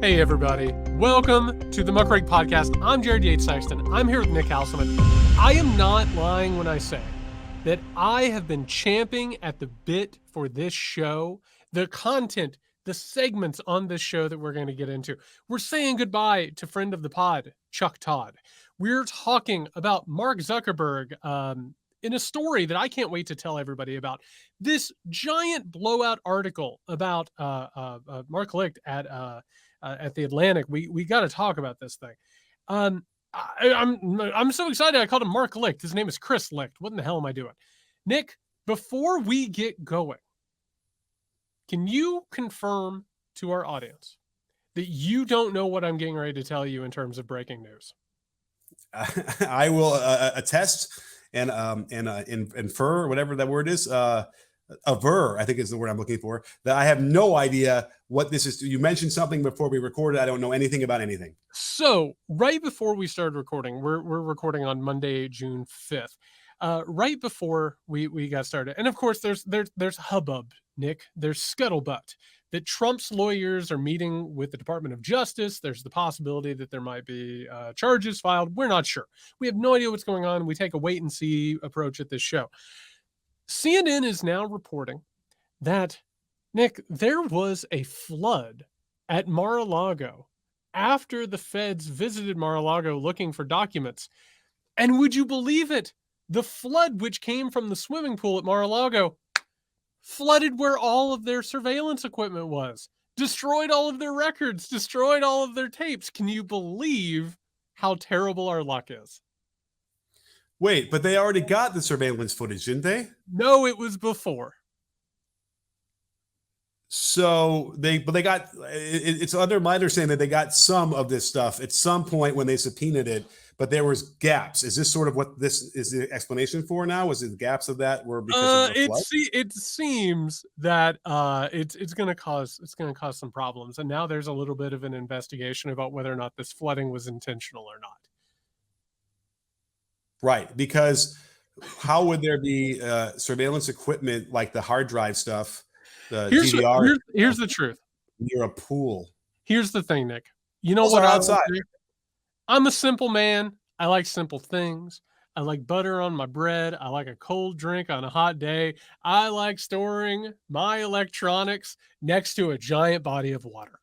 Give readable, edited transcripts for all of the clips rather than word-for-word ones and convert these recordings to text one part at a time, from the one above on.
Hey everybody, welcome to the Muckrake Podcast. I'm Jared Yates Sexton. I'm here with Nick Hauselman. I am not lying when I say that I have been champing at the bit for this show, the content, the segments on this show that we're going to get into. We're saying goodbye to friend of the pod, Chuck Todd. We're talking about Mark Zuckerberg in a story that I can't wait to tell everybody about. This giant blowout article about Mark Licht at the Atlantic. We got to talk about this thing. I'm so excited. I called him Mark Licht. His name is Chris Licht. What in the hell am I doing? Nick, before we get going, can you confirm to our audience that you don't know what I'm getting ready to tell you in terms of breaking news? I will attest and infer, whatever that word is. Aver, I think is the word I'm looking for, that I have no idea what this is. You mentioned something before we recorded. I don't know anything about anything. So right before we started recording, we're recording on Monday, June 5th. Right before we got started. And of course, there's hubbub, Nick. There's scuttlebutt that Trump's lawyers are meeting with the Department of Justice. There's the possibility that there might be charges filed. We're not sure. We have no idea what's going on. We take a wait and see approach at this show. CNN is now reporting that, Nick, there was a flood at Mar-a-Lago after the feds visited Mar-a-Lago looking for documents. And would you believe it? The flood, which came from the swimming pool at Mar-a-Lago, flooded where all of their surveillance equipment was, destroyed all of their records, destroyed all of their tapes. Can you believe how terrible our luck is? Wait, but they already got the surveillance footage, didn't they? No, it was before. So they got, it's under my understanding that they got some of this stuff at some point when they subpoenaed it, but there was gaps. Is this sort of what this is the explanation for now? Was it the gaps of that were because of the flood? It seems that it's going to cause some problems, and now there's a little bit of an investigation about whether or not this flooding was intentional or not. Right, because how would there be surveillance equipment like the hard drive stuff, the DVR? Here's the truth. Near a pool. Here's the thing, Nick. You know Also what? outside. I'm a simple man. I like simple things. I like butter on my bread. I like a cold drink on a hot day. I like storing my electronics next to a giant body of water.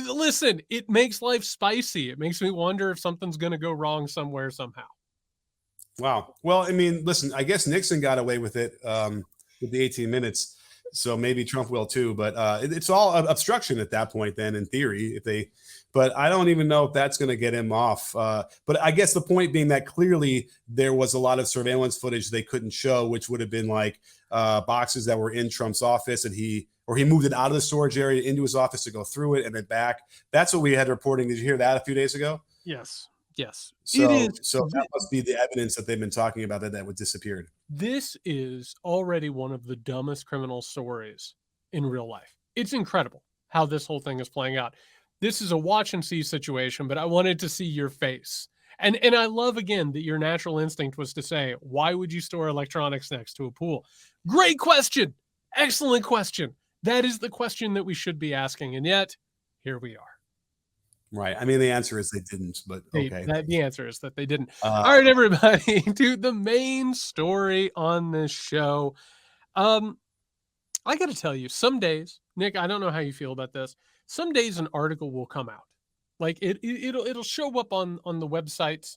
Listen, it makes life spicy. It makes me wonder if something's going to go wrong somewhere, somehow. Wow. Well, I mean, listen, I guess Nixon got away with it with the 18 minutes. So maybe Trump will too, but it's all obstruction at that point then in theory, but I don't even know if that's going to get him off. But I guess the point being that clearly there was a lot of surveillance footage they couldn't show, which would have been like boxes that were in Trump's office and he moved it out of the storage area into his office to go through it and then back. That's what we had reporting. Did you hear that a few days ago? Yes. So that must be the evidence that they've been talking about that was disappeared. This is already one of the dumbest criminal stories in real life. It's incredible how this whole thing is playing out. This is a watch and see situation, but I wanted to see your face. And I love, again, that your natural instinct was to say, why would you store electronics next to a pool? Great question. Excellent question. That is the question that we should be asking. And yet, here we are. Right. I mean, the answer is they didn't, but okay. The answer is that they didn't. All right, everybody, to the main story on this show. I got to tell you, some days, Nick, I don't know how you feel about this. Some days an article will come out. Like it'll show up on the websites.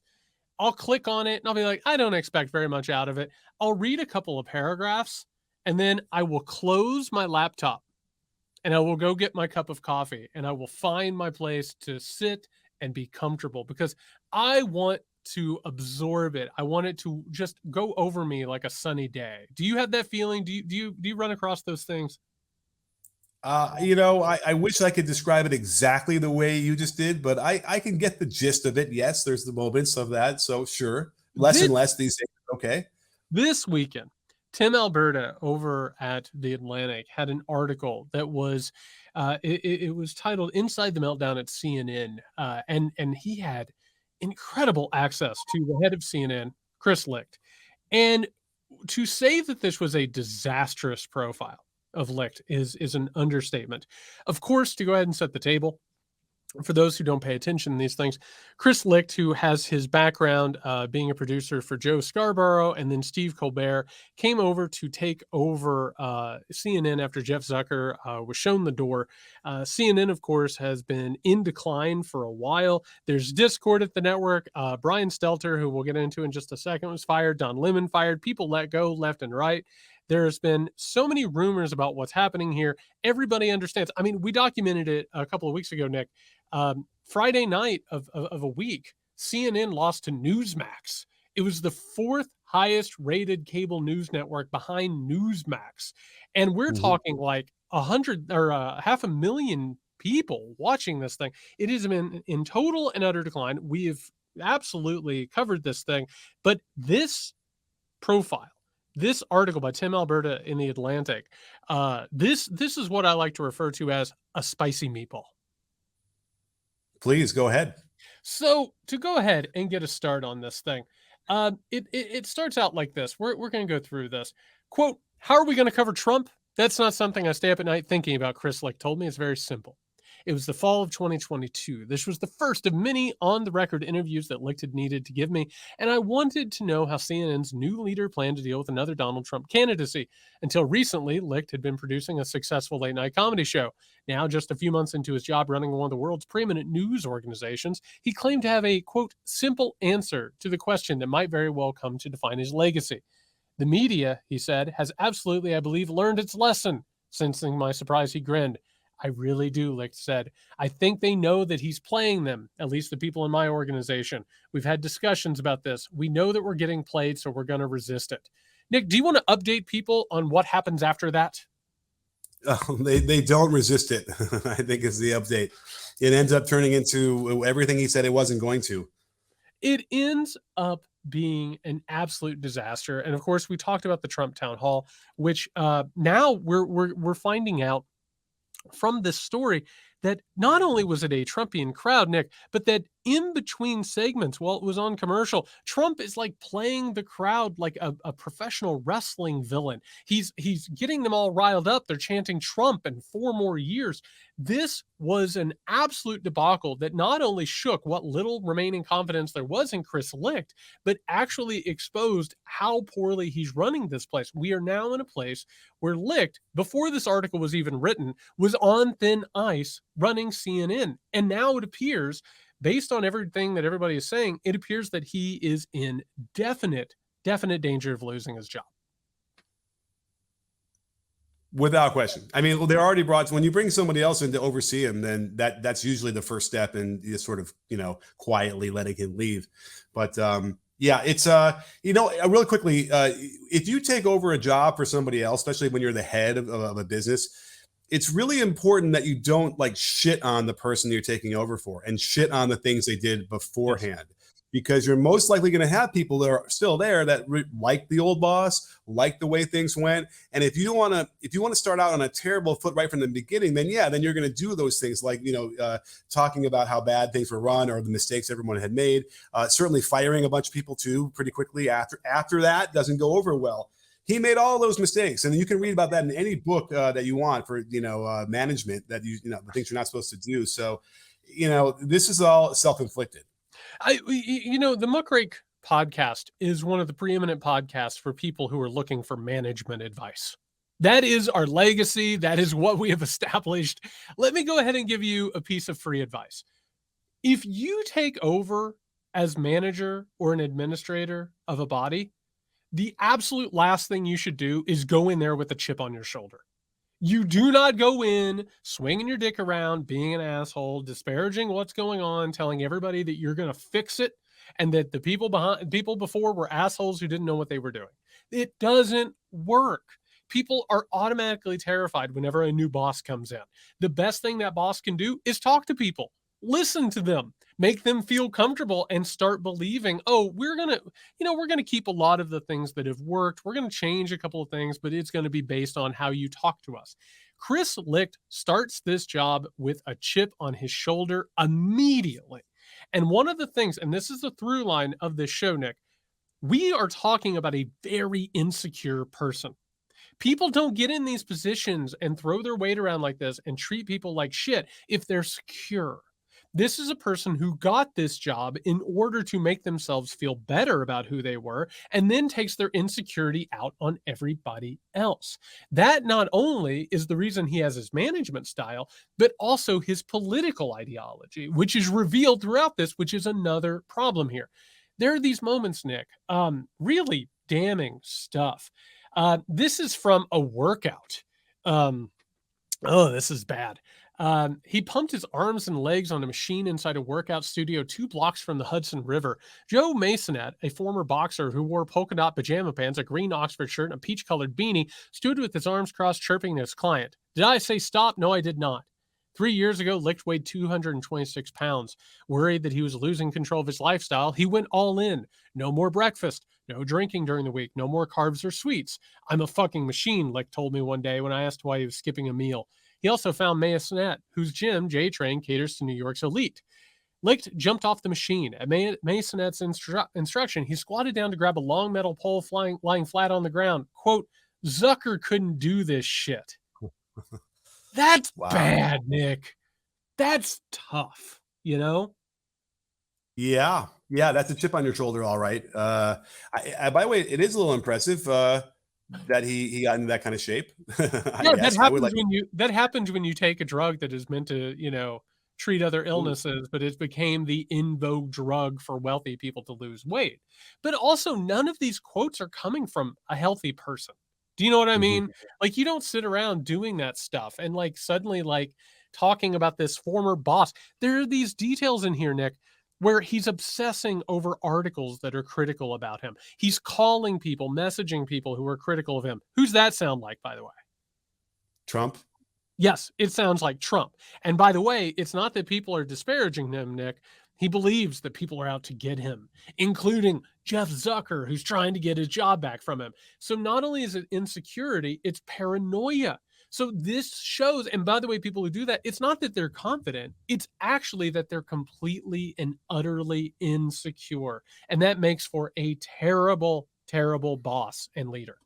I'll click on it and I'll be like, I don't expect very much out of it. I'll read a couple of paragraphs and then I will close my laptop. And I will go get my cup of coffee and I will find my place to sit and be comfortable because I want to absorb it. I want it to just go over me like a sunny day. Do you have that feeling? Do you run across those things? I wish I could describe it exactly the way you just did, but I can get the gist of it. Yes, there's the moments of that. So sure. Less and less these days. Okay. This weekend, Tim Alberta over at The Atlantic had an article that was, it was titled "Inside the Meltdown at CNN," and he had incredible access to the head of CNN, Chris Licht, and to say that this was a disastrous profile of Licht is an understatement. Of course, to go ahead and set the table, For those who don't pay attention to these things, Chris Licht, who has his background being a producer for Joe Scarborough and then Steve Colbert, came over to take over CNN after Jeff Zucker was shown the door. CNN, of course, has been in decline for a while. There's discord at the network. Brian Stelter, who we'll get into in just a second, was fired. Don Lemon fired. People let go left and right. There's been so many rumors about what's happening here. Everybody understands. I mean, we documented it a couple of weeks ago, Nick. Friday night of a week, CNN lost to Newsmax. It was the fourth highest rated cable news network behind Newsmax. And we're talking like 100 or 500,000 people watching this thing. It has been in total and utter decline. We have absolutely covered this thing, but this profile, this article by Tim Alberta in the Atlantic, this is what I like to refer to as a spicy meatball. Please go ahead. So to go ahead and get a start on this thing, it starts out like this. We're going to go through this. Quote, how are we going to cover Trump? That's not something I stay up at night thinking about, Chris Licht told me. It's very simple. It was the fall of 2022. This was the first of many on-the-record interviews that Licht had needed to give me, and I wanted to know how CNN's new leader planned to deal with another Donald Trump candidacy. Until recently, Licht had been producing a successful late-night comedy show. Now, just a few months into his job running one of the world's preeminent news organizations, he claimed to have a, quote, simple answer to the question that might very well come to define his legacy. The media, he said, has absolutely, I believe, learned its lesson. Sensing my surprise, he grinned. I really do, Licht said. I think they know that he's playing them, at least the people in my organization. We've had discussions about this. We know that we're getting played, so we're going to resist it. Nick, do you want to update people on what happens after that? They don't resist it, I think is the update. It ends up turning into everything he said it wasn't going to. It ends up being an absolute disaster. And of course, we talked about the Trump town hall, which now we're finding out from this story that not only was it a Trumpian crowd, Nick, but that in between segments, while it was on commercial, Trump is like playing the crowd like a professional wrestling villain. He's getting them all riled up. They're chanting Trump and 4 more years. This was an absolute debacle that not only shook what little remaining confidence there was in Chris Licht, but actually exposed how poorly he's running this place. We are now in a place where Licht, before this article was even written, was on thin ice running CNN. And now it appears, based on everything that everybody is saying, it appears that he is in definite danger of losing his job. Without question. I mean, they're already brought, when you bring somebody else in to oversee him, then that's usually the first step in just sort of, quietly letting him leave. But yeah, it's, really quickly, if you take over a job for somebody else, especially when you're the head of a business, it's really important that you don't like shit on the person you're taking over for and shit on the things they did beforehand. Because you're most likely going to have people that are still there that like the old boss, like the way things went. And if you want to start out on a terrible foot right from the beginning, then you're going to do those things like, talking about how bad things were run or the mistakes everyone had made. Certainly firing a bunch of people too pretty quickly after that doesn't go over well. He made all those mistakes, and you can read about that in any book that you want for management, that the things you're not supposed to do. So, this is all self-inflicted. The Muckrake podcast is one of the preeminent podcasts for people who are looking for management advice. That is our legacy. That is what we have established. Let me go ahead and give you a piece of free advice. If you take over as manager or an administrator of a body, the absolute last thing you should do is go in there with a chip on your shoulder. You do not go in swinging your dick around, being an asshole, disparaging what's going on, telling everybody that you're going to fix it and that the people before were assholes who didn't know what they were doing. It doesn't work. People are automatically terrified whenever a new boss comes in. The best thing that boss can do is talk to people, listen to them, make them feel comfortable, and start believing, oh, we're going to keep a lot of the things that have worked. We're going to change a couple of things, but it's going to be based on how you talk to us. Chris Licht starts this job with a chip on his shoulder immediately. And one of the things, and this is the through line of this show, Nick, we are talking about a very insecure person. People don't get in these positions and throw their weight around like this and treat people like shit if they're secure. This is a person who got this job in order to make themselves feel better about who they were, and then takes their insecurity out on everybody else. That not only is the reason he has his management style, but also his political ideology, which is revealed throughout this, which is another problem here. There are these moments, Nick, really damning stuff. This is from a workout. Um, Oh, this is bad. He pumped his arms and legs on a machine inside a workout studio 2 blocks from the Hudson River. Joe Masonette, a former boxer who wore polka dot pajama pants, a green Oxford shirt, and a peach colored beanie, stood with his arms crossed, chirping at his client. Did I say stop? No, I did not. 3 years ago, Licht weighed 226 pounds. Worried that he was losing control of his lifestyle, he went all in. No more breakfast, no drinking during the week, no more carbs or sweets. I'm a fucking machine, Licht told me one day when I asked why he was skipping a meal. He also found Masonette, whose gym, J-Train, caters to New York's elite. Licht jumped off the machine. At Masonette's instruction, he squatted down to grab a long metal pole lying flat on the ground. Quote, Zucker couldn't do this shit. That's Wow. bad, Nick. That's tough, you know? Yeah. Yeah. That's a chip on your shoulder. All right. By the way, it is a little impressive that he got into that kind of shape. I Yeah, guess I would like. that happens when you take a drug that is meant to, treat other illnesses, but it became the in vogue drug for wealthy people to lose weight. But also, none of these quotes are coming from a healthy person. Do you know what I Mhm. mean? Like, you don't sit around doing that stuff and like suddenly like talking about this former boss. There are these details in here, Nick, where he's obsessing over articles that are critical about him. He's calling people, messaging people who are critical of him. Who's that sound like, by the way? Trump. Yes, it sounds like Trump. And by the way, it's not that people are disparaging him, Nick. He believes that people are out to get him, including Jeff Zucker, who's trying to get his job back from him. So not only is it insecurity, it's paranoia. So this shows, and by the way, people who do that, it's not that they're confident, it's actually that they're completely and utterly insecure. And that makes for a terrible, terrible boss and leader.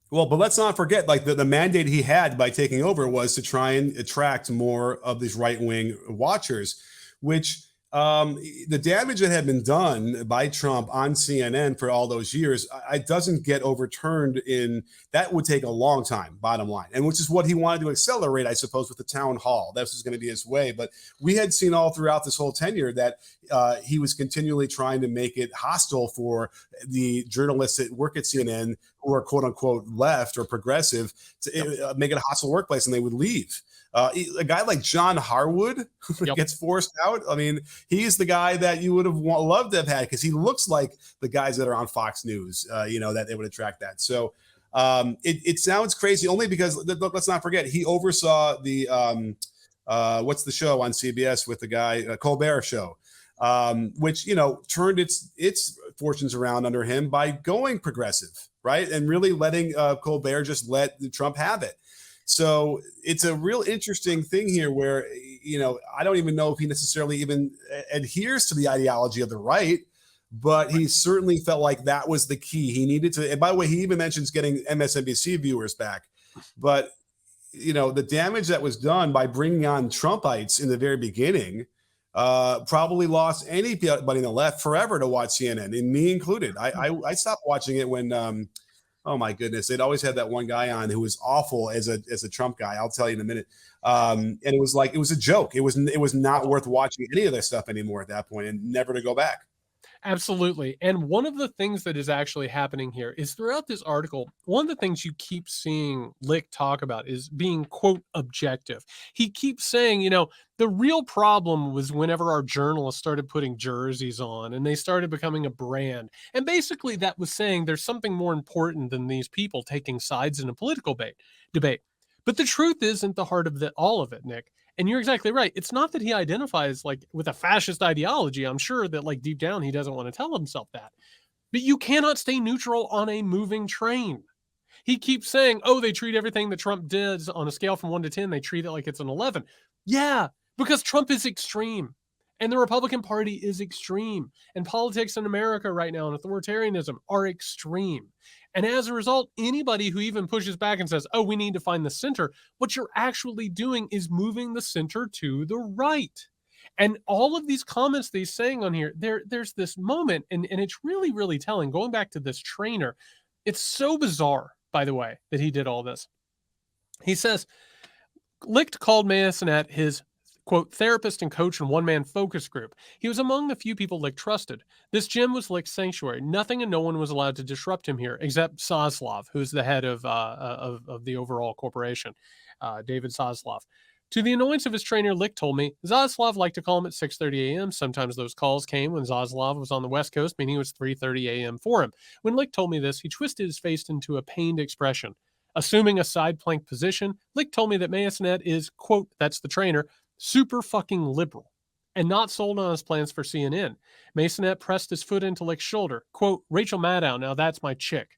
Well, but let's not forget, like the mandate he had by taking over was to try and attract more of these right wing watchers, which the damage that had been done by Trump on CNN for all those years, it doesn't get overturned in that would take a long time, bottom line, and which is what he wanted to accelerate, I suppose, with the town hall. This was going to be his way. But we had seen all throughout this whole tenure that he was continually trying to make it hostile for the journalists that work at CNN who are quote unquote left or progressive to make it a hostile workplace, and they would leave. A guy like John Harwood gets forced out. I mean, he's the guy that you would have loved to have had because he looks like the guys that are on Fox News, that they would attract that. So it sounds crazy only because let's not forget, he oversaw the what's the show on CBS with the guy, Colbert Show, which, turned its fortunes around under him by going progressive, right? And really letting Colbert just let Trump have it. So it's a real interesting thing here where, I don't even know if he necessarily even adheres to the ideology of the right, but he certainly felt like that was the key. He needed to, and by the way, he even mentions getting MSNBC viewers back. But, the damage that was done by bringing on Trumpites in the very beginning probably lost anybody in the left forever to watch CNN, and me included. I stopped watching it when oh my goodness, they'd always had that one guy on who was awful as a Trump guy. I'll tell you in a minute. And it was a joke. It was not worth watching any of this stuff anymore at that point, and never to go back. Absolutely. And one of the things that is actually happening here is throughout this article, one of the things you keep seeing Licht talk about is being, quote, objective. He keeps saying, the real problem was whenever our journalists started putting jerseys on and they started becoming a brand. And basically that was saying there's something more important than these people taking sides in a political debate. But the truth isn't the heart of all of it, Nick. And you're exactly right. It's not that he identifies like with a fascist ideology. I'm sure that like deep down he doesn't want to tell himself that. But you cannot stay neutral on a moving train. He keeps saying, oh, they treat everything that Trump does on a scale from 1 to 10. They treat it like it's an 11. Yeah, because Trump is extreme. And the Republican Party is extreme. And politics in America right now and authoritarianism are extreme. And as a result, anybody who even pushes back and says, oh, we need to find the center, what you're actually doing is moving the center to the right. And all of these comments that he's saying on here, there's this moment, and it's really, really telling. Going back to this trainer, it's so bizarre, by the way, that he did all this. He says, Licht called Masonet his quote, therapist and coach in one-man focus group. He was among the few people Licht trusted. This gym was Licht's sanctuary. Nothing and no one was allowed to disrupt him here, except Zaslav, who's the head of the overall corporation, David Zaslav. To the annoyance of his trainer, Licht told me, Zaslav liked to call him at 6:30 a.m. Sometimes those calls came when Zaslav was on the West Coast, meaning it was 3:30 a.m. for him. When Licht told me this, he twisted his face into a pained expression. Assuming a side plank position, Licht told me that Masonet is, quote, that's the trainer, super fucking liberal and not sold on his plans for CNN. Masonet pressed his foot into Licht's shoulder. Quote, Rachel Maddow, now that's my chick.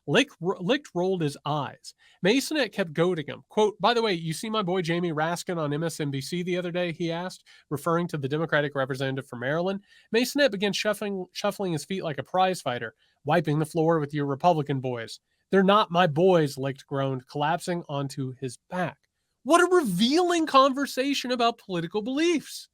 Licht rolled his eyes. Masonet kept goading him. Quote, by the way, you see my boy Jamie Raskin on MSNBC the other day, he asked, referring to the Democratic representative from Maryland. Masonet began shuffling his feet like a prize fighter, wiping the floor with your Republican boys. They're not my boys, Licht groaned, collapsing onto his back. What a revealing conversation about political beliefs.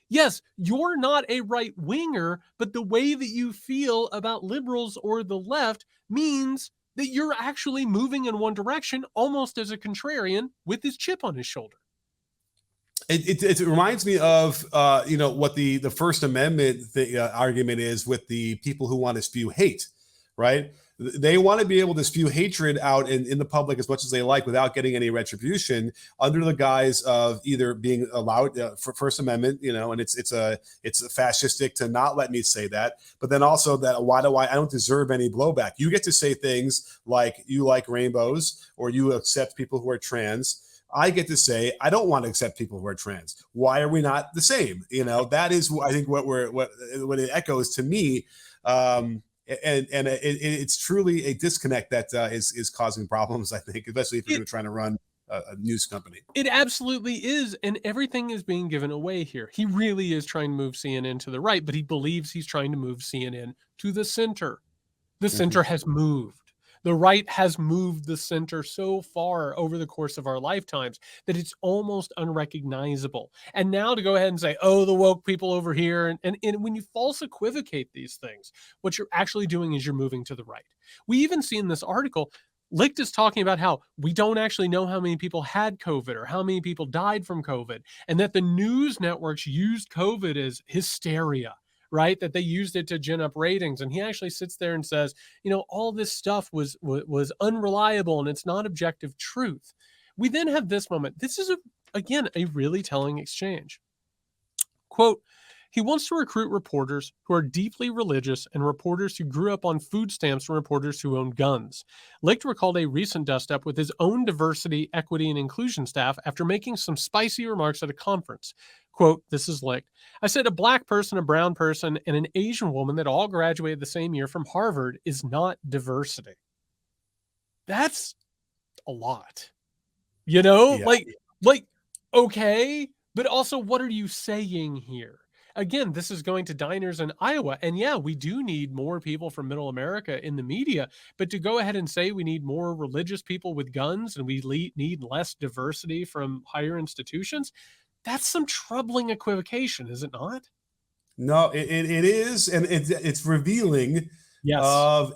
Yes, you're not a right winger, but the way that you feel about liberals or the left means that you're actually moving in one direction, almost as a contrarian with his chip on his shoulder. It reminds me of what the First Amendment argument is with the people who want to spew hate, right? They want to be able to spew hatred out in the public as much as they like without getting any retribution under the guise of either being allowed for First Amendment, and it's fascistic to not let me say that. But then also that I don't deserve any blowback. You get to say things like you like rainbows or you accept people who are trans. I get to say, I don't want to accept people who are trans. Why are we not the same? That is, I think, what it echoes to me. It's truly a disconnect that is causing problems, I think, especially if you're trying to run a news company. It absolutely is, and everything is being given away here. He really is trying to move CNN to the right, but he believes he's trying to move CNN to the center. The center has moved. The right has moved the center so far over the course of our lifetimes that it's almost unrecognizable. And now to go ahead and say, oh, the woke people over here. And when you false equivocate these things, what you're actually doing is you're moving to the right. We even see in this article, Licht is talking about how we don't actually know how many people had COVID or how many people died from COVID, and that the news networks used COVID as hysteria. Right, that they used it to gin up ratings. And he actually sits there and says, all this stuff was unreliable and it's not objective truth. We then have this moment. This is, again, a really telling exchange. Quote, he wants to recruit reporters who are deeply religious and reporters who grew up on food stamps and reporters who own guns. Licht recalled a recent dust-up with his own diversity, equity, and inclusion staff after making some spicy remarks at a conference. Quote, this is Licht. I said a black person, a brown person, and an Asian woman that all graduated the same year from Harvard is not diversity. That's a lot. Yeah. Like, okay, but also what are you saying here? Again, this is going to diners in Iowa. And yeah, we do need more people from middle America in the media, but to go ahead and say we need more religious people with guns and we need less diversity from higher institutions, that's some troubling equivocation, is it not? No, it is. And it's revealing of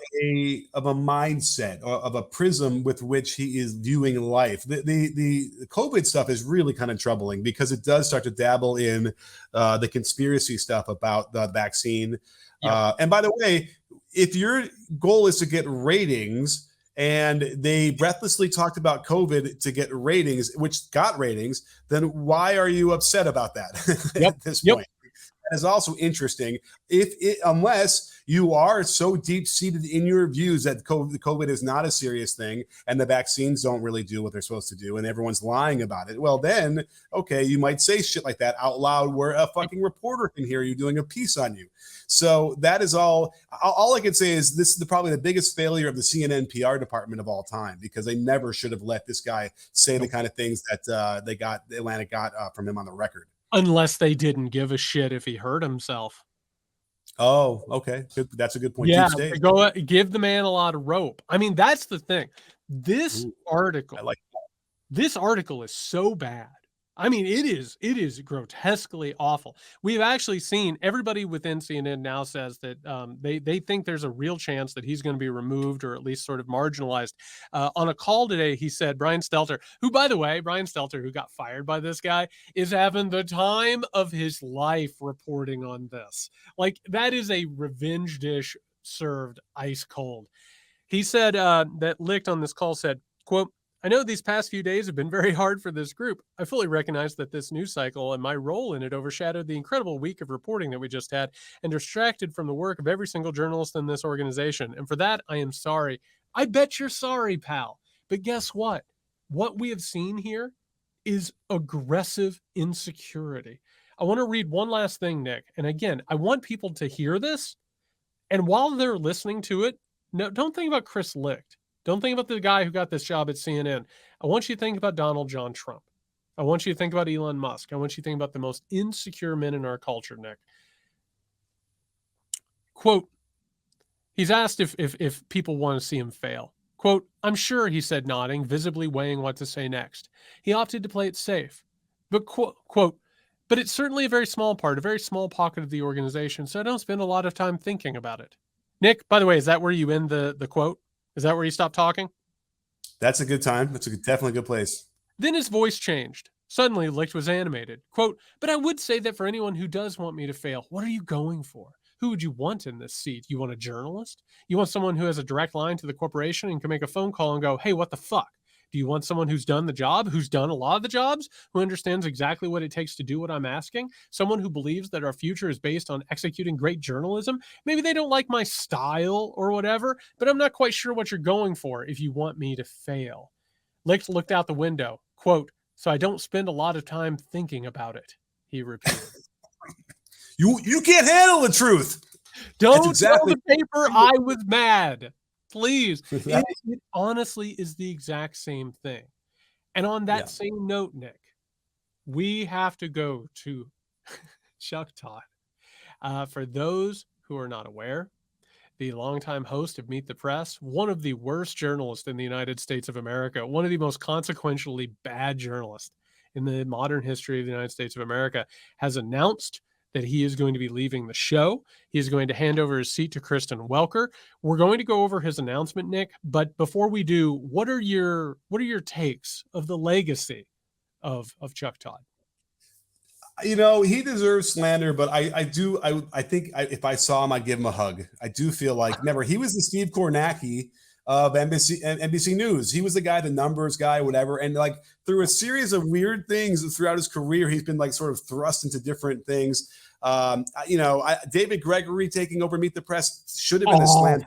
a mindset, or of a prism with which he is viewing life. The COVID stuff is really kind of troubling because it does start to dabble in the conspiracy stuff about the vaccine. And by the way, if your goal is to get ratings, and they breathlessly talked about COVID to get ratings, which got ratings, then why are you upset about that at this point? That is also interesting. Unless you are so deep-seated in your views that COVID is not a serious thing and the vaccines don't really do what they're supposed to do and everyone's lying about it, well then, okay, you might say shit like that out loud where a fucking reporter can hear you doing a piece on you. So that is all I can say is this is probably the biggest failure of the CNN PR department of all time, because they never should have let this guy say the kind of things that Atlantic got from him on the record. Unless they didn't give a shit if he hurt himself. Oh, okay. That's a good point. Yeah, go give the man a lot of rope. I mean, that's the thing. This article is so bad. I mean, it is grotesquely awful. We've actually seen everybody within CNN now says that they think there's a real chance that he's going to be removed or at least sort of marginalized. On a call today, he said Brian Stelter, who, by the way, Brian Stelter, who got fired by this guy, is having the time of his life reporting on this. Like, that is a revenge dish served ice cold. He said that Licht on this call said, quote, I know these past few days have been very hard for this group. I fully recognize that this news cycle and my role in it overshadowed the incredible week of reporting that we just had and distracted from the work of every single journalist in this organization. And for that, I am sorry. I bet you're sorry, pal. But guess what? What we have seen here is aggressive insecurity. I want to read one last thing, Nick. And again, I want people to hear this. And while they're listening to it, no, don't think about Chris Licht. Don't think about the guy who got this job at CNN. I want you to think about Donald John Trump. I want you to think about Elon Musk. I want you to think about the most insecure men in our culture, Nick. Quote, he's asked if people want to see him fail. Quote, I'm sure, he said, nodding, visibly weighing what to say next. He opted to play it safe. But quote, but it's certainly a very small part, a very small pocket of the organization, so I don't spend a lot of time thinking about it. Nick, by the way, is that where you end the quote? Is that where you stop talking? That's a good time. That's definitely a good place. Then his voice changed. Suddenly, Licht was animated. Quote, but I would say that for anyone who does want me to fail, what are you going for? Who would you want in this seat? You want a journalist? You want someone who has a direct line to the corporation and can make a phone call and go, hey, what the fuck? Do you want someone who's done the job, who's done a lot of the jobs, who understands exactly what it takes to do what I'm asking? Someone who believes that our future is based on executing great journalism? Maybe they don't like my style or whatever, but I'm not quite sure what you're going for if you want me to fail. Licht looked out the window. Quote, so I don't spend a lot of time thinking about it, he repeated. You can't handle the truth. Don't tell the paper I was mad. Please. It honestly is the exact same thing. And on that same note, Nick, we have to go to Chuck Todd. For those who are not aware, the longtime host of Meet the Press, one of the worst journalists in the United States of America, one of the most consequentially bad journalists in the modern history of the United States of America, has announced that he is going to be leaving the show. He's going to hand over his seat to Kristen Welker. We're going to go over his announcement, Nick, but before we do, what are your takes of the legacy of Chuck Todd? You know, he deserves slander, but I think if I saw him, I'd give him a hug. I do feel like, remember, he was the Steve Kornacki of NBC News. He was the guy, the numbers guy, whatever. And like through a series of weird things throughout his career, he's been like sort of thrust into different things. David Gregory taking over Meet the Press should have been a slant.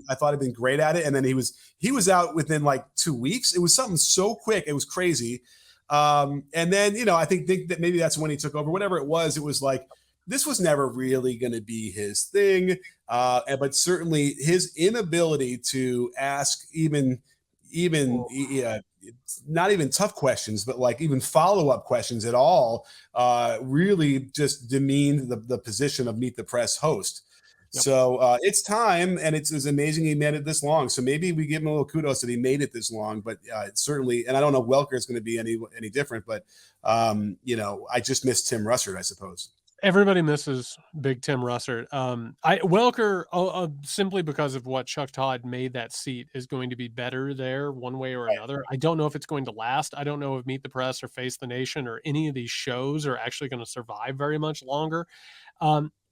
I thought he'd been great at it. And then he was out within like 2 weeks. It was something so quick. It was crazy. And then, I think that maybe that's when he took over, whatever it was like, this was never really going to be his thing. But certainly his inability to ask even not even tough questions, but like even follow-up questions at all, really just demeaned the position of Meet the Press host. Yep. So it's time, and it's amazing he made it this long. So maybe we give him a little kudos that he made it this long. But certainly, and I don't know if Welker is going to be any different. But I just miss Tim Russert, I suppose. Everybody misses big Tim Russert. Welker, simply because of what Chuck Todd made that seat, is going to be better there one way or another. I don't know if it's going to last. I don't know if Meet the Press or Face the Nation or any of these shows are actually going to survive very much longer.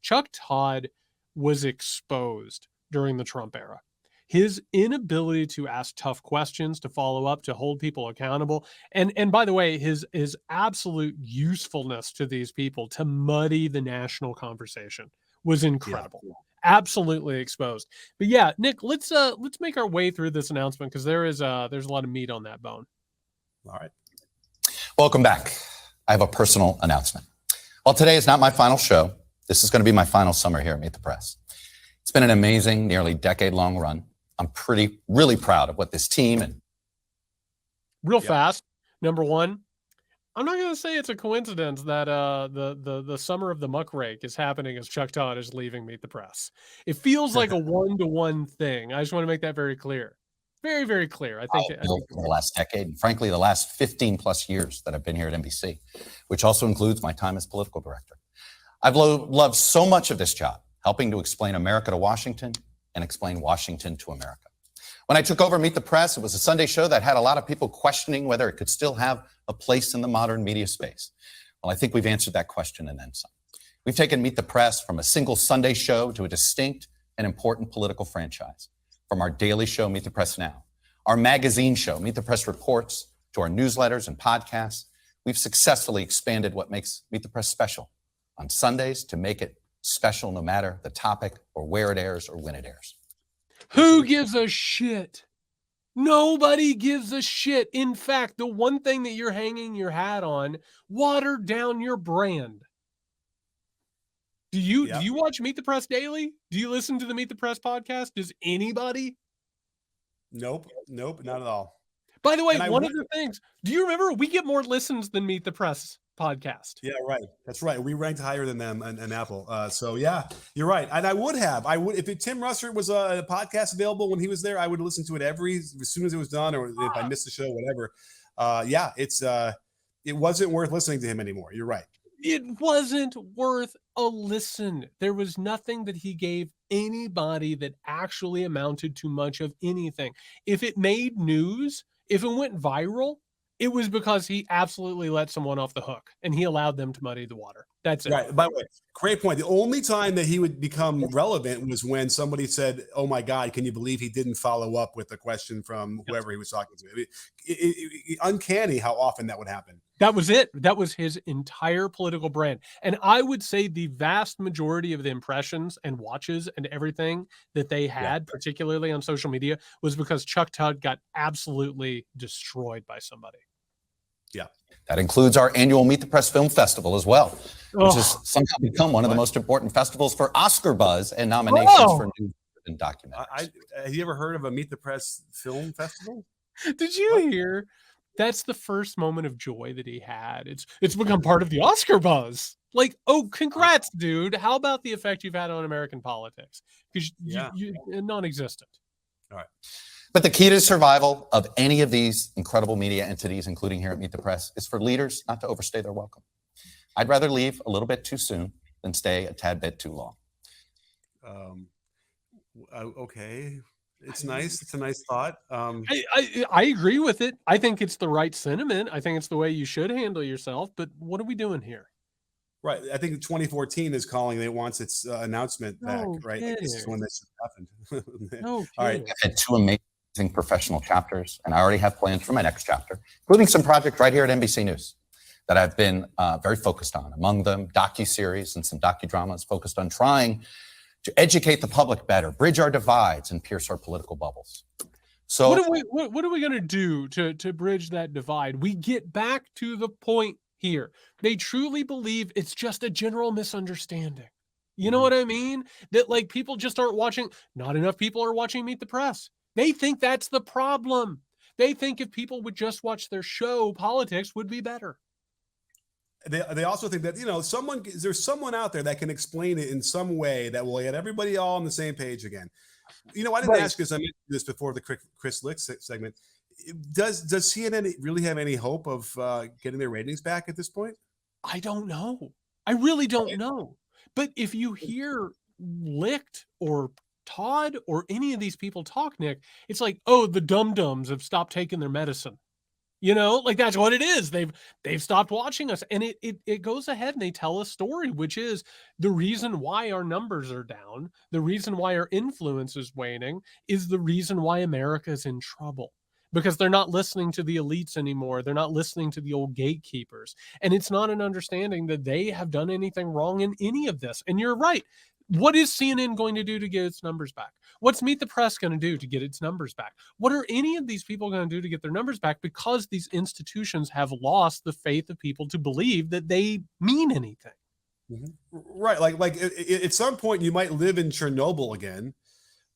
Chuck Todd was exposed during the Trump era. His inability to ask tough questions, to follow up, to hold people accountable. And by the way, his absolute usefulness to these people to muddy the national conversation was incredible. Yeah. Absolutely exposed. But yeah, Nick, let's make our way through this announcement, because there's a lot of meat on that bone. All right. Welcome back. I have a personal announcement. Well, today is not my final show. This is going to be my final summer here at Meet the Press. It's been an amazing, nearly decade-long run. I'm really proud of what this team and fast. Number one, I'm not going to say it's a coincidence that the summer of the muckrake is happening as Chuck Todd is leaving Meet the Press. It feels like a one-to-one thing. I just want to make that very clear. Very, very clear. I think For the last decade, and frankly, the last 15 plus years that I've been here at NBC, which also includes my time as political director. I've loved so much of this job, helping to explain America to Washington and explain Washington to America. When I took over Meet the Press, it was a Sunday show that had a lot of people questioning whether it could still have a place in the modern media space. Well, I think we've answered that question and then some. We've taken Meet the Press from a single Sunday show to a distinct and important political franchise. From our daily show, Meet the Press Now, our magazine show, Meet the Press Reports, to our newsletters and podcasts, we've successfully expanded what makes Meet the Press special on Sundays to make it special no matter the topic or where it airs or when it airs. Who gives a shit? Nobody gives a shit. In fact, the one thing that you're hanging your hat on, watered down your brand. Do you watch Meet the Press daily? Do you listen to the Meet the Press podcast? Does anybody? Nope, not at all. By the way, one of the things, do you remember we get more listens than Meet the Press podcast? Yeah, right. That's right. We ranked higher than them and Apple. So yeah, you're right. And I would if Tim Russert was a podcast available when he was there, I would listen to it as soon as it was done, or if I missed the show, whatever. It wasn't worth listening to him anymore. You're right. It wasn't worth a listen. There was nothing that he gave anybody that actually amounted to much of anything. If it made news, if it went viral, it was because he absolutely let someone off the hook and he allowed them to muddy the water. That's it. Right. By the way, great point. The only time that he would become relevant was when somebody said, "Oh my God, can you believe he didn't follow up with a question from whoever he was talking to?" Uncanny how often that would happen. That was it. That was his entire political brand. And I would say the vast majority of the impressions and watches and everything that they had, particularly on social media, was because Chuck Todd got absolutely destroyed by somebody. Yeah. That includes our annual Meet the Press Film Festival as well, which has somehow become one of the most important festivals for Oscar buzz and nominations for news and documentaries. Have you ever heard of a Meet the Press Film Festival? Did you hear? That's the first moment of joy that he had. It's become part of the Oscar buzz. Like, oh, congrats, dude. How about the effect you've had on American politics? Because you're non-existent. All right. But the key to survival of any of these incredible media entities, including here at Meet the Press, is for leaders not to overstay their welcome. I'd rather leave a little bit too soon than stay a tad bit too long. Okay. It's nice. It's a nice thought. I agree with it. I think it's the right sentiment. I think it's the way you should handle yourself. But what are we doing here? Right. I think 2014 is calling. It wants its announcement back. Right. Like, this is when this happened. All right. I've had two amazing professional chapters, and I already have plans for my next chapter, including some projects right here at NBC News that I've been very focused on. Among them, docuseries and some docudramas focused on trying to educate the public better, bridge our divides, and pierce our political bubbles. So what are we going to do to bridge that divide? We get back to the point here. They truly believe it's just a general misunderstanding. You know what I mean? That like people just aren't watching. Not enough people are watching Meet the Press. They think that's the problem. They think if people would just watch their show, politics would be better. They also think that, there's someone out there that can explain it in some way that will get everybody all on the same page again. I didn't ask this. I mentioned this before the Chris Licht segment. Does CNN really have any hope of getting their ratings back at this point? I don't know. I really don't know. But if you hear Licht or Todd or any of these people talk, Nick, it's like, oh, the dum-dums have stopped taking their medicine. Like that's what it is. They've stopped watching us. And it goes ahead and they tell a story, which is the reason why our numbers are down. The reason why our influence is waning is the reason why America is in trouble. Because they're not listening to the elites anymore. They're not listening to the old gatekeepers. And it's not an understanding that they have done anything wrong in any of this. And you're right. What is CNN going to do to get its numbers back? What's Meet the Press going to do to get its numbers back? What are any of these people going to do to get their numbers back? Because these institutions have lost the faith of people to believe that they mean anything. Right. Like at some point you might live in Chernobyl again,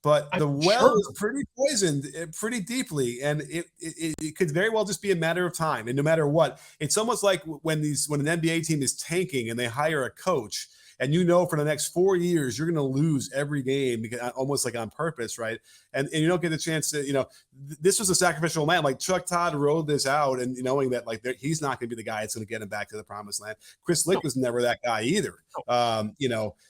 but the well is pretty poisoned pretty deeply. And it could very well just be a matter of time. And no matter what, it's almost like when an NBA team is tanking and they hire a coach and you know for the next 4 years you're going to lose every game because almost like on purpose, right? And you don't get the chance to, this was a sacrificial lamb. Like Chuck Todd rode this out, and knowing that like he's not going to be the guy that's going to get him back to the promised land. Chris Licht was never that guy either.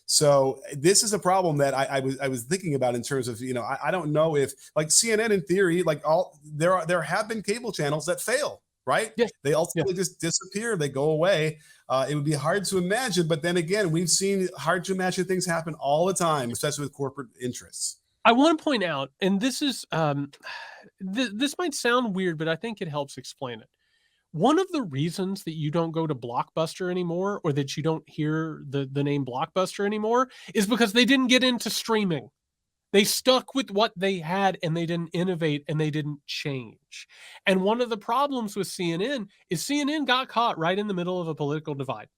So this is a problem that I was thinking about in terms of, I don't know if like CNN in theory, like there have been cable channels that fail, right? Yes. They ultimately just disappear. They go away. It would be hard to imagine, but then again, we've seen hard to imagine things happen all the time, especially with corporate interests. I want to point out, and this is this might sound weird, but I think it helps explain it. One of the reasons that you don't go to Blockbuster anymore, or that you don't hear the name Blockbuster anymore, is because they didn't get into streaming. They stuck with what they had, and they didn't innovate, and they didn't change. And one of the problems with CNN is CNN got caught right in the middle of a political divide.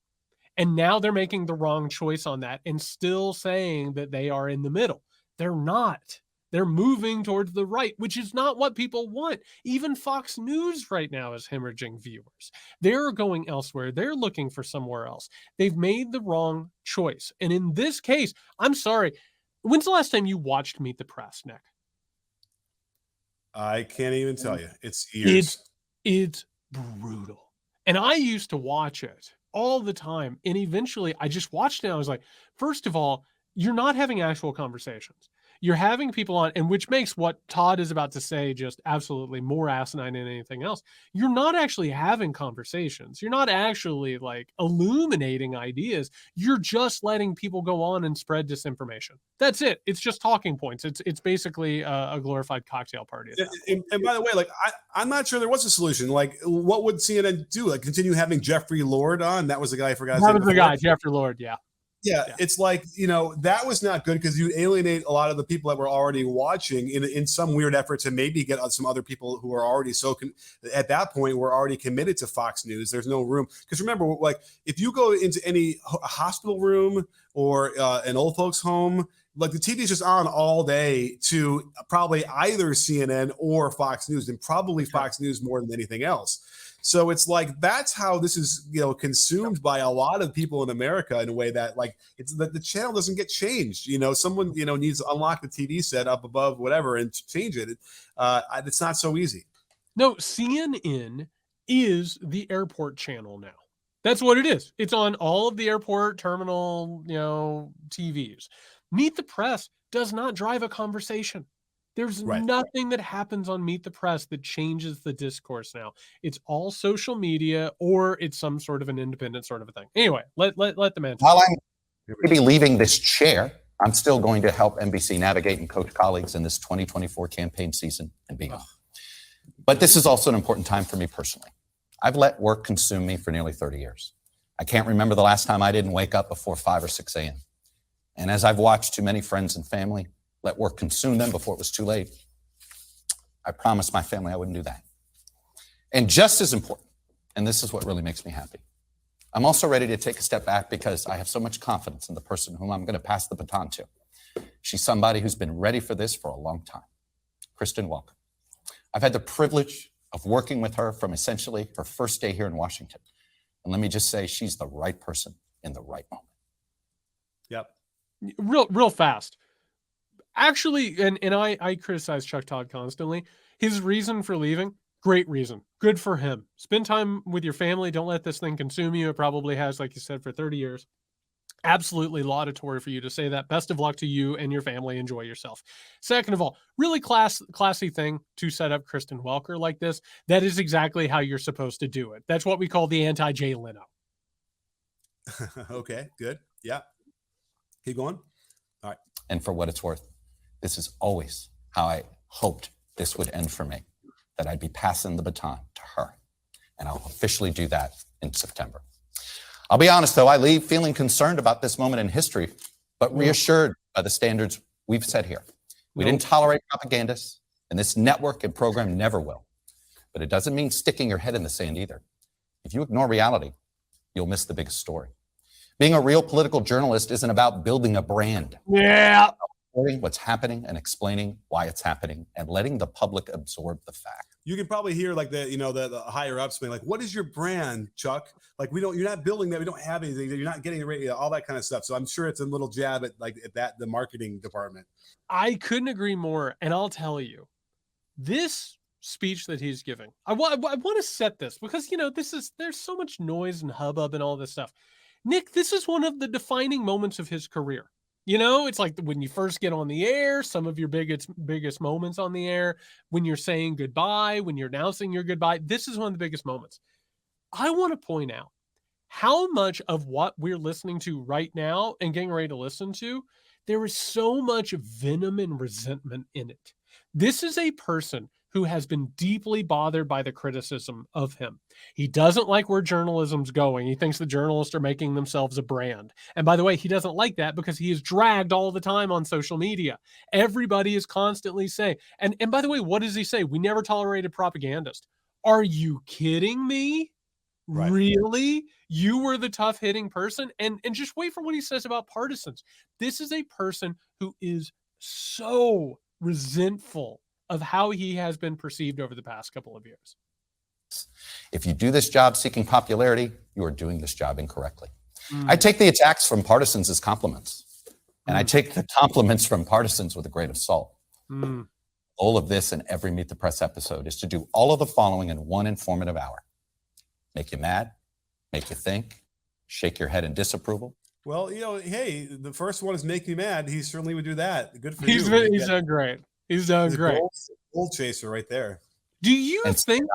And now they're making the wrong choice on that and still saying that they are in the middle. They're not. They're moving towards the right, which is not what people want. Even Fox News right now is hemorrhaging viewers. They're going elsewhere. They're looking for somewhere else. They've made the wrong choice. And in this case, I'm sorry. When's the last time you watched Meet the Press, Nick? I can't even tell you. It's years. It's brutal. And I used to watch it all the time. And eventually I just watched it. And I was like, first of all, you're not having actual conversations. You're having people on, and which makes what Todd is about to say just absolutely more asinine than anything else. You're not actually having conversations. You're not actually like illuminating ideas. You're just letting people go on and spread disinformation. That's it. It's just talking points. It's basically a glorified cocktail party. And by the way, like I'm not sure there was a solution. Like, what would CNN do? Like, continue having Jeffrey Lord on? That was the guy I forgot. That was the guy, Jeffrey Lord. Yeah. Yeah, it's like, that was not good because you alienate a lot of the people that were already watching in some weird effort to maybe get some other people who are already at that point were already committed to Fox News. There's no room. Because remember, like if you go into any hospital room or an old folks home, like the TV is just on all day to probably either CNN or Fox News, and probably Fox News more than anything else. So it's like that's how this is, consumed by a lot of people in America in a way that like it's that the channel doesn't get changed. Someone needs to unlock the TV set up above whatever and change it. It's not so easy. No, CNN is the airport channel now. That's what it is. It's on all of the airport terminal, TVs. Meet the Press does not drive a conversation. There's nothing that happens on Meet the Press that changes the discourse now. It's all social media, or it's some sort of an independent sort of a thing. Anyway, let the man talk. While I'm maybe leaving this chair, I'm still going to help NBC navigate and coach colleagues in this 2024 campaign season and beyond. But this is also an important time for me personally. I've let work consume me for nearly 30 years. I can't remember the last time I didn't wake up before 5 or 6 a.m. And as I've watched too many friends and family let work consume them before it was too late, I promised my family I wouldn't do that. And just as important, and this is what really makes me happy, I'm also ready to take a step back because I have so much confidence in the person whom I'm going to pass the baton to. She's somebody who's been ready for this for a long time. Kristen Welker. I've had the privilege of working with her from essentially her first day here in Washington. And let me just say, she's the right person in the right moment. Yep. Real fast. Actually, and I criticize Chuck Todd constantly. His reason for leaving, great reason. Good for him. Spend time with your family. Don't let this thing consume you. It probably has, like you said, for 30 years. Absolutely laudatory for you to say that. Best of luck to you and your family. Enjoy yourself. Second of all, really classy thing to set up Kristen Welker like this. That is exactly how you're supposed to do it. That's what we call the anti-Jay Leno. Okay, good. Yeah. Keep going. All right. And for what it's worth, this is always how I hoped this would end for me, that I'd be passing the baton to her. And I'll officially do that in September. I'll be honest, though, I leave feeling concerned about this moment in history, but reassured by the standards we've set here. We didn't tolerate propagandists, and this network and program never will. But it doesn't mean sticking your head in the sand either. If you ignore reality, you'll miss the biggest story. Being a real political journalist isn't about building a brand. Yeah. reporting what's happening and explaining why it's happening and letting the public absorb the fact. You can probably hear like the higher ups being like, "What is your brand, Chuck? Like you're not building that. We don't have anything. You're not getting the radio, all that kind of stuff." So I'm sure it's a little jab at the marketing department. I couldn't agree more. And I'll tell you, this speech that he's giving, I want to set this because, there's so much noise and hubbub and all this stuff. Nick, this is one of the defining moments of his career. It's like when you first get on the air, some of your biggest moments on the air, when you're saying goodbye, when you're announcing your goodbye, this is one of the biggest moments. I want to point out how much of what we're listening to right now and getting ready to listen to, there is so much venom and resentment in it. This is a person who has been deeply bothered by the criticism of him. He doesn't like where journalism's going. He thinks the journalists are making themselves a brand. And by the way, he doesn't like that because he is dragged all the time on social media. Everybody is constantly saying, and by the way, what does he say? We never tolerated propagandists. Are you kidding me? Right. Really? You were the tough hitting person? And just wait for what he says about partisans. This is a person who is so resentful of how he has been perceived over the past couple of years. If you do this job seeking popularity, you are doing this job incorrectly. I take the attacks from partisans as compliments, and I take the compliments from partisans with a grain of salt. All of this in every Meet the Press episode is to do all of the following in one informative hour. Make you mad, make you think, shake your head in disapproval. Well, hey, the first one is make you mad. He certainly would do that. Good for you. He's done great. He's done great. Goal chaser right there. Do you think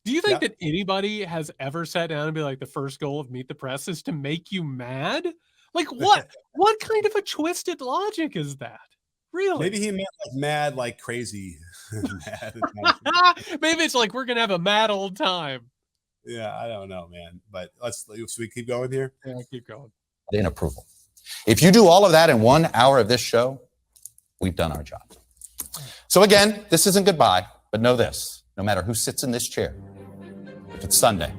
that anybody has ever sat down and be like, the first goal of Meet the Press is to make you mad? Like what kind of a twisted logic is that? Really? Maybe he meant like mad, like crazy. Mad. Maybe it's like, we're going to have a mad old time. Yeah, I don't know, man. But should we keep going here? Yeah, keep going. In approval. If you do all of that in 1 hour of this show, we've done our job. So again, this isn't goodbye, but know this. No matter who sits in this chair, if it's Sunday,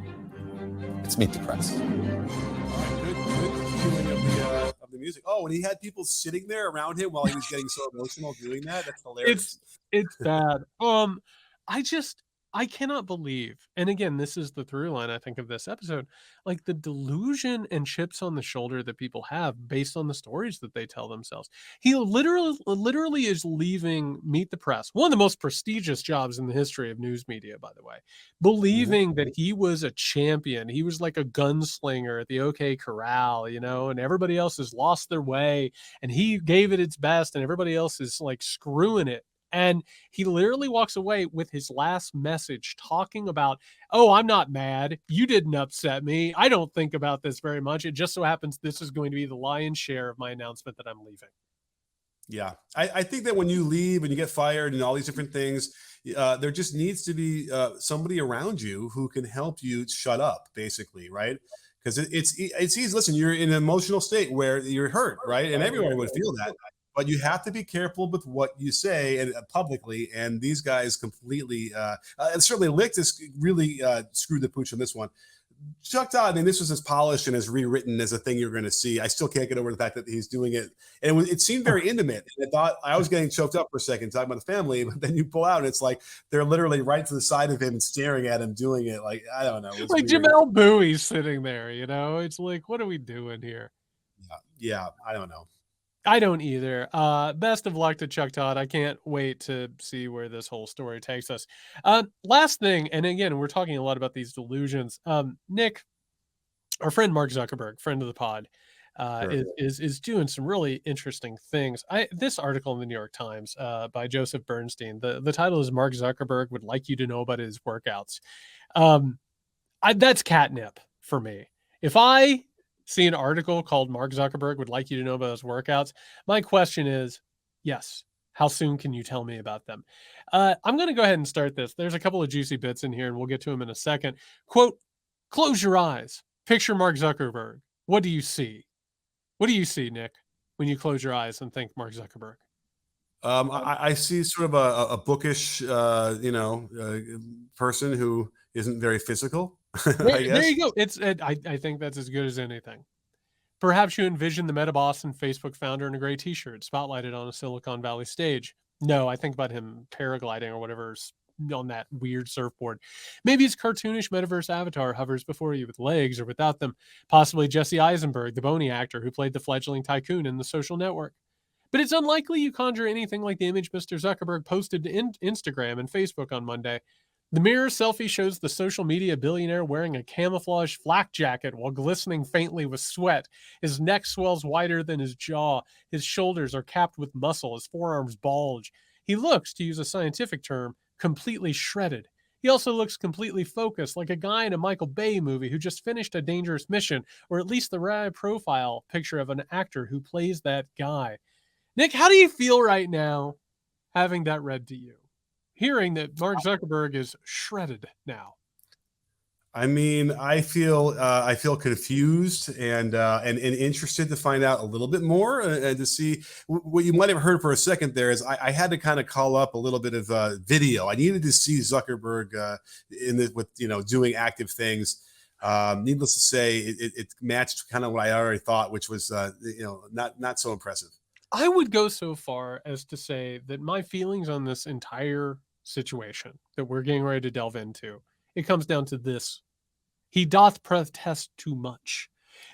it's Meet the Press. All right, good cueing of the music. Oh, and he had people sitting there around him while he was getting so emotional doing that. That's hilarious. It's bad. I cannot believe, and again, this is the through line, I think, of this episode, like the delusion and chips on the shoulder that people have based on the stories that they tell themselves. He literally is leaving Meet the Press, one of the most prestigious jobs in the history of news media, by the way, believing that he was a champion. He was like a gunslinger at the OK Corral, and everybody else has lost their way, and he gave it its best, and everybody else is like screwing it. And he literally walks away with his last message talking about, oh, I'm not mad. You didn't upset me. I don't think about this very much. It just so happens this is going to be the lion's share of my announcement that I'm leaving. Yeah, I think that when you leave and you get fired and all these different things, there just needs to be somebody around you who can help you shut up, basically, right? Because it's easy. Listen, you're in an emotional state where you're hurt, right? And everyone would feel that. But you have to be careful with what you say and publicly. And these guys completely, and certainly Licht has really screwed the pooch on this one. Chuck Todd, I mean, this was as polished and as rewritten as a thing you're going to see. I still can't get over the fact that he's doing it. And it seemed very intimate. And I was getting choked up for a second talking about the family, but then you pull out and it's like they're literally right to the side of him and staring at him doing it. Like, I don't know. Like weird. Jamel Bowie's sitting there, It's like, what are we doing here? Yeah, I don't know. I don't either. Best of luck to Chuck Todd. I can't wait to see where this whole story takes us. Last thing, and again, we're talking a lot about these delusions. Nick, our friend Mark Zuckerberg, friend of the pod, is doing some really interesting things. This article in the New York Times by Joseph Bernstein, the title is Mark Zuckerberg would like you to know about his workouts. That's catnip for me. If I see an article called Mark Zuckerberg would like you to know about his workouts, my question is, yes, how soon can you tell me about them? I'm going to go ahead and start this. There's a couple of juicy bits in here, and we'll get to them in a second. Quote, close your eyes. Picture Mark Zuckerberg. What do you see? What do you see, Nick, when you close your eyes and think Mark Zuckerberg? I see sort of a bookish, person who isn't very physical. There you go. I think that's as good as anything. Perhaps you envision the Meta boss and Facebook founder in a gray t-shirt, spotlighted on a Silicon Valley stage. No, I think about him paragliding or whatever's on that weird surfboard. Maybe his cartoonish metaverse avatar hovers before you with legs or without them. Possibly Jesse Eisenberg, the bony actor who played the fledgling tycoon in The Social Network. But it's unlikely you conjure anything like the image Mr. Zuckerberg posted to Instagram and Facebook on Monday. The mirror selfie shows the social media billionaire wearing a camouflage flak jacket while glistening faintly with sweat. His neck swells wider than his jaw. His shoulders are capped with muscle. His forearms bulge. He looks, to use a scientific term, completely shredded. He also looks completely focused, like a guy in a Michael Bay movie who just finished a dangerous mission, or at least the rare profile picture of an actor who plays that guy. Nick, how do you feel right now having that read to you? Hearing that Mark Zuckerberg is shredded now. I mean, I feel confused and interested to find out a little bit more and to see what you might have heard for a second there is I had to kind of call up a little bit of video. I needed to see Zuckerberg doing active things. Needless to say, it matched kind of what I already thought, which was not so impressive. I would go so far as to say that my feelings on this entire situation that we're getting ready to delve into, it comes down to this. He doth protest too much.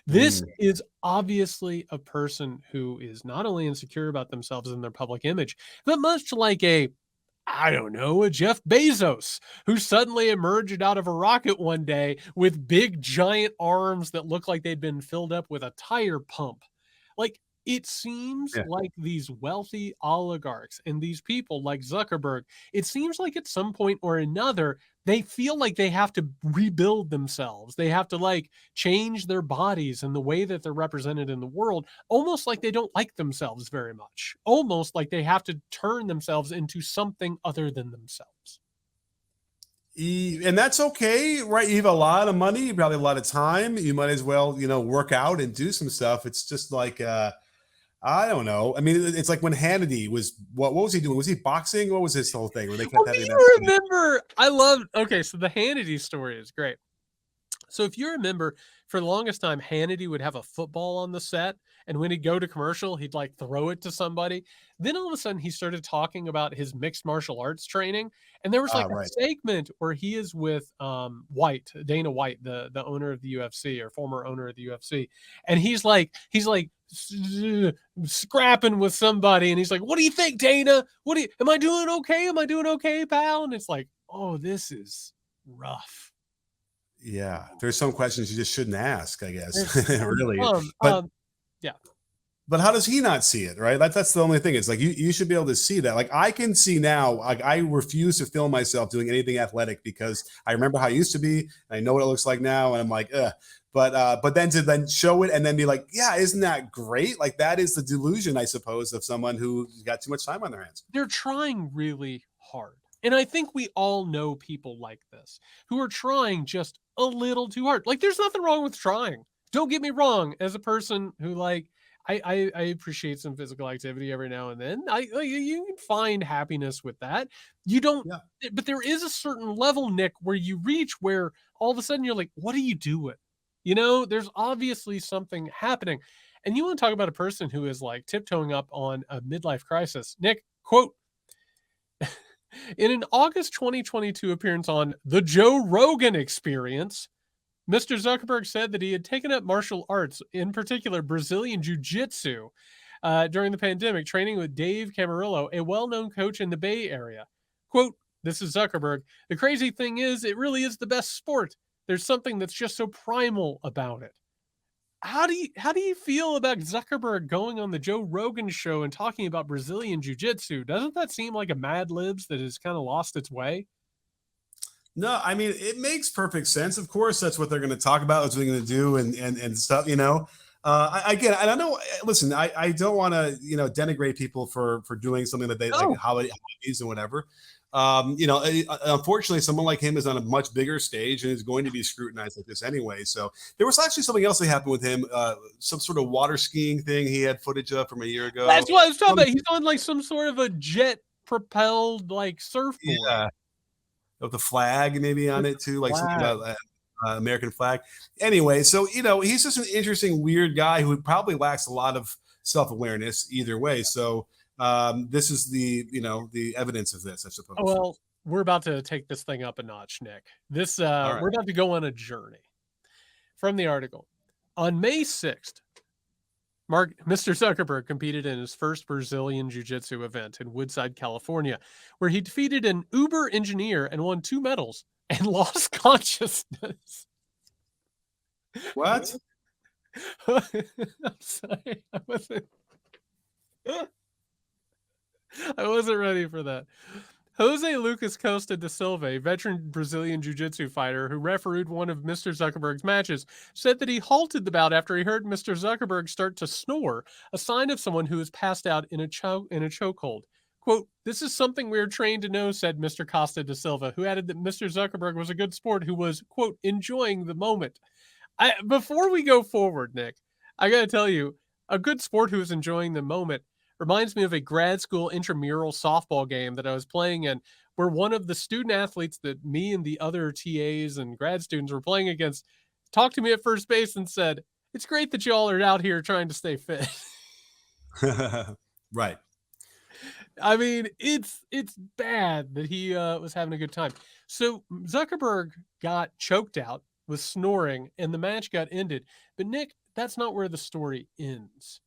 This is obviously a person who is not only insecure about themselves and their public image, but much like a Jeff Bezos, who suddenly emerged out of a rocket one day with big giant arms that look like they'd been filled up with a tire pump. Like, it seems like these wealthy oligarchs and these people like Zuckerberg, it seems like at some point or another, they feel like they have to rebuild themselves. They have to change their bodies and the way that they're represented in the world, almost like they don't like themselves very much, almost like they have to turn themselves into something other than themselves. And that's okay, right? You have a lot of money, you probably have a lot of time. You might as well, work out and do some stuff. It's just like, I don't know. I mean, it's like when Hannity was, what was he doing? Was he boxing? What was his whole thing? Where they kept having remember, so the Hannity story is great. So if you remember, for the longest time, Hannity would have a football on the set, and when he'd go to commercial, he'd throw it to somebody. Then all of a sudden, he started talking about his mixed martial arts training, and there was a segment where he is with Dana White, the owner of the UFC or former owner of the UFC, and he's scrapping with somebody, and he's like, "What do you think, Dana? Am I doing okay? Am I doing okay, pal?" And it's like, oh, this is rough. Yeah, there's some questions you just shouldn't ask, I guess. Really. But how does he not see it, right? That's the only thing. It's like you should be able to see that. Like, I can see now, I refuse to film myself doing anything athletic because I remember how it used to be, and I know what it looks like now, and I'm like, ugh. But then to show it and then be like, yeah, isn't that great? Like, that is the delusion, I suppose, of someone who's got too much time on their hands. They're trying really hard. And I think we all know people like this who are trying just a little too hard. Like, there's nothing wrong with trying. Don't get me wrong. As a person who I appreciate some physical activity every now and then. You can find happiness with that. You don't, but there is a certain level, Nick, where you reach where all of a sudden you're like, what are you doing? There's obviously something happening. And you want to talk about a person who is tiptoeing up on a midlife crisis. Nick, quote, in an August 2022 appearance on The Joe Rogan Experience, Mr. Zuckerberg said that he had taken up martial arts, in particular Brazilian Jiu-Jitsu, during the pandemic, training with Dave Camarillo, a well-known coach in the Bay Area. Quote, this is Zuckerberg. The crazy thing is, it really is the best sport. There's something that's just so primal about it. How do you feel about Zuckerberg going on the Joe Rogan show and talking about Brazilian Jiu-Jitsu? Doesn't that seem like a Mad Libs that has kind of lost its way? No, I mean, it makes perfect sense. Of course, that's what they're going to talk about. That's what they're going to do and stuff, Again, I don't know. Listen, I don't want to, denigrate people for doing something that they like hobbies and whatever. Unfortunately, someone like him is on a much bigger stage and is going to be scrutinized like this anyway. So there was actually something else that happened with him, some sort of water skiing thing he had footage of from a year ago. That's what I was talking about. He's on some sort of a jet propelled surfboard. Yeah. Of the flag maybe on it too, something about that. American flag. Anyway, so he's just an interesting, weird guy who probably lacks a lot of self-awareness either way. So this is the evidence of this, I suppose. Well, we're about to take this thing up a notch, Nick. This right. We're about to go on a journey. From the article, on May 6th, Mr. Zuckerberg competed in his first Brazilian Jiu-Jitsu event in Woodside, California, where he defeated an Uber engineer and won 2 medals and lost consciousness. What? I'm sorry. I wasn't ready for that. Jose Lucas Costa da Silva, a veteran Brazilian jiu-jitsu fighter who refereed one of Mr. Zuckerberg's matches, said that he halted the bout after he heard Mr. Zuckerberg start to snore, a sign of someone who has passed out in a chokehold. Quote, "This is something we are trained to know," said Mr. Costa da Silva, who added that Mr. Zuckerberg was a good sport who was, quote, "enjoying the moment." Before we go forward, Nick, I got to tell you, a good sport who is enjoying the moment reminds me of a grad school intramural softball game that I was playing in, where one of the student athletes that me and the other TAs and grad students were playing against talked to me at first base and said, "It's great that y'all are out here trying to stay fit." Right. I mean, it's bad that he was having a good time. So Zuckerberg got choked out with snoring and the match got ended. But Nick, that's not where the story ends.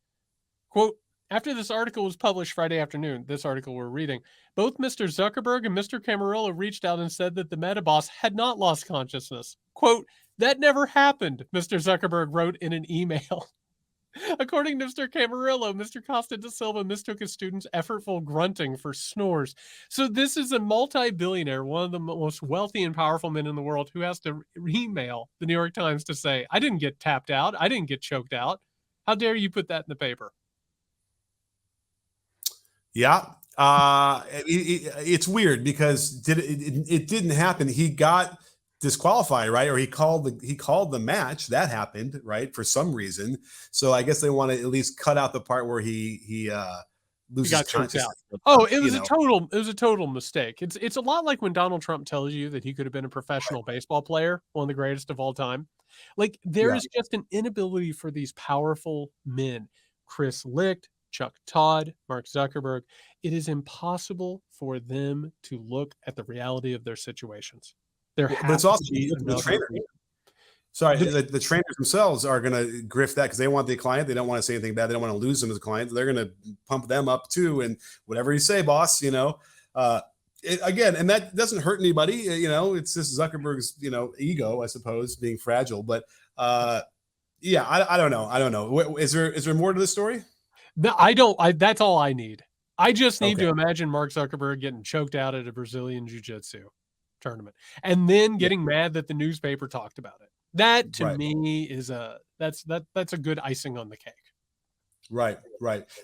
Quote, "After this article was published Friday afternoon," this article we're reading, "both Mr. Zuckerberg and Mr. Camarillo reached out and said that the metaboss had not lost consciousness. Quote, 'That never happened,' Mr. Zuckerberg wrote in an email." According to Mr. Camarillo, Mr. Costa da Silva mistook his student's effortful grunting for snores. So this is a multi-billionaire, one of the most wealthy and powerful men in the world, who has to email the New York Times to say, "I didn't get tapped out. I didn't get choked out. How dare you put that in the paper?" Yeah. It's weird because it didn't happen. He got disqualified, right? Or he called the match. That happened, right? For some reason. So I guess they want to at least cut out the part where he loses got choked consciousness. out. Oh, it was a total mistake. It's a lot like when Donald Trump tells you that he could have been a professional baseball player, one of the greatest of all time. Like there is just an inability for these powerful men, Chris Licht, Chuck Todd, Mark Zuckerberg. It is impossible for them to look at the reality of their situations. There has to be the trainer. Sorry, the trainers themselves are going to grift that because they want the client. They don't want to say anything bad. They don't want to lose them as a client. They're going to pump them up too. And whatever you say, boss, again, and that doesn't hurt anybody. It's just Zuckerberg's, ego, I suppose, being fragile. But I don't know. I don't know. Is there more to the story? That's all I need. I just need to imagine Mark Zuckerberg getting choked out at a Brazilian jiu-jitsu tournament and then getting mad that the newspaper talked about it. That to me is that's a good icing on the cake. Right.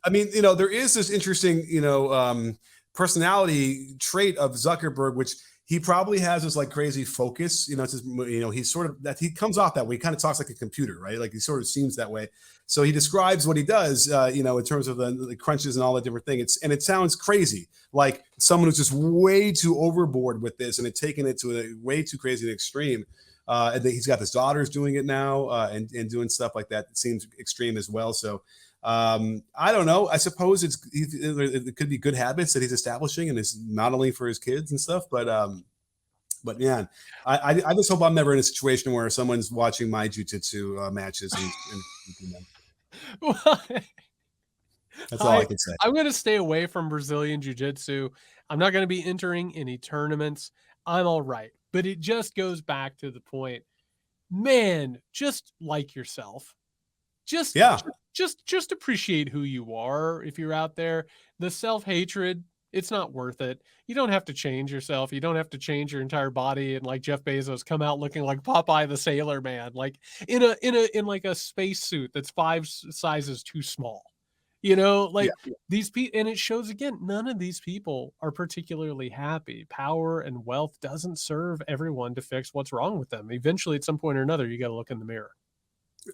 I mean, there is this interesting, personality trait of Zuckerberg, which he probably has this like crazy focus. It's just, he's sort of that he comes off that way. He kind of talks like a computer, right? Like he sort of seems that way. So he describes what he does, in terms of the crunches and all that different thing. It sounds crazy, like someone who's just way too overboard with this and taking it to a way too crazy and extreme. And he's got his daughters doing it now and doing stuff like that. It seems extreme as well. So I don't know. I suppose it could be good habits that he's establishing, and it's not only for his kids and stuff, but man, I just hope I'm never in a situation where someone's watching my jiu-jitsu matches and them. That's all I can say. I'm going to stay away from Brazilian jiu-jitsu. I'm not going to be entering any tournaments. I'm all right. But it just goes back to the point, man, just like yourself. Just appreciate who you are. If you're out there, the self-hatred, it's not worth it. You don't have to change yourself. You don't have to change your entire body and like Jeff Bezos come out looking like Popeye the Sailor Man, like in like a space suit that's 5 sizes too small. These people, and it shows again, none of these people are particularly happy. Power and wealth doesn't serve everyone to fix what's wrong with them. Eventually, at some point or another, you got to look in the mirror.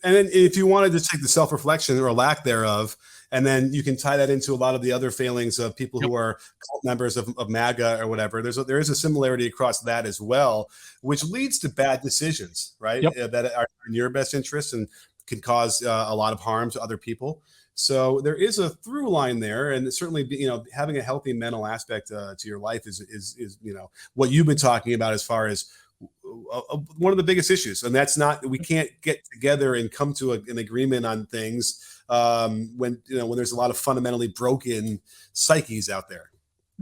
And then if you wanted to take the self-reflection or lack thereof, and then you can tie that into a lot of the other failings of people who are cult members of MAGA or whatever. There is a similarity across that as well, which leads to bad decisions, right? That are in your best interest and can cause a lot of harm to other people. So there is a through line there, and certainly, having a healthy mental aspect to your life is what you've been talking about as far as one of the biggest issues. And that's not, we can't get together and come to an agreement on things when there's a lot of fundamentally broken psyches out there.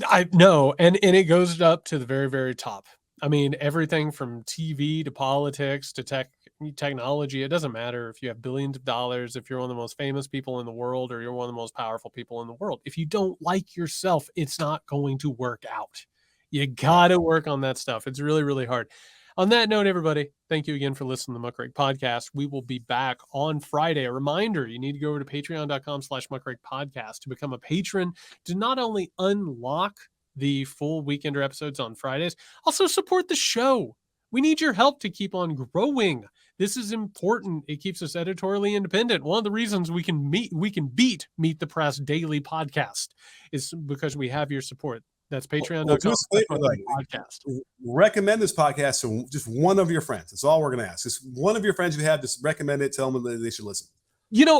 I know, and it goes up to the very, very top. I mean, everything from TV to politics to technology, it doesn't matter if you have billions of dollars, if you're one of the most famous people in the world, or you're one of the most powerful people in the world. If you don't like yourself, it's not going to work out. You got to work on that stuff. It's really, really hard. On that note, everybody, thank you again for listening to the Muckrake Podcast. We will be back on Friday. A reminder, you need to go over to patreon.com/Muckrake Podcast to become a patron to not only unlock the full Weekender episodes on Fridays, also support the show. We need your help to keep on growing. This is important. It keeps us editorially independent. One of the reasons we can beat Meet the Press Daily Podcast is because we have your support. That's patreon.com/podcast. Recommend this podcast to just one of your friends. That's all we're going to ask. Just one of your friends you have, just recommend it. Tell them that they should listen.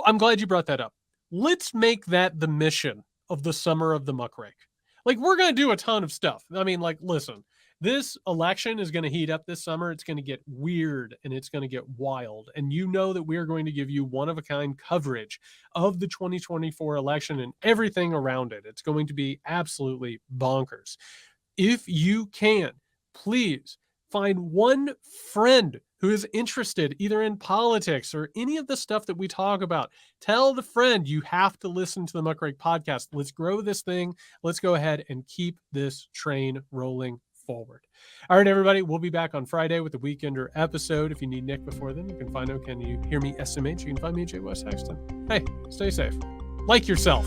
I'm glad you brought that up. Let's make that the mission of the summer of the Muckrake. We're going to do a ton of stuff. I mean, listen, this election is going to heat up this summer. It's going to get weird and it's going to get wild. And that we are going to give you one-of-a-kind coverage of the 2024 election and everything around it. It's going to be absolutely bonkers. If you can, please find one friend who is interested either in politics or any of the stuff that we talk about. Tell the friend you have to listen to the Muckrake Podcast. Let's grow this thing. Let's go ahead and keep this train rolling forward. All right, everybody, we'll be back on Friday with the Weekender episode. If you need Nick before then, you can find out, can you hear me SMH? You can find me at J. West Sexton. Hey, stay safe. Like yourself.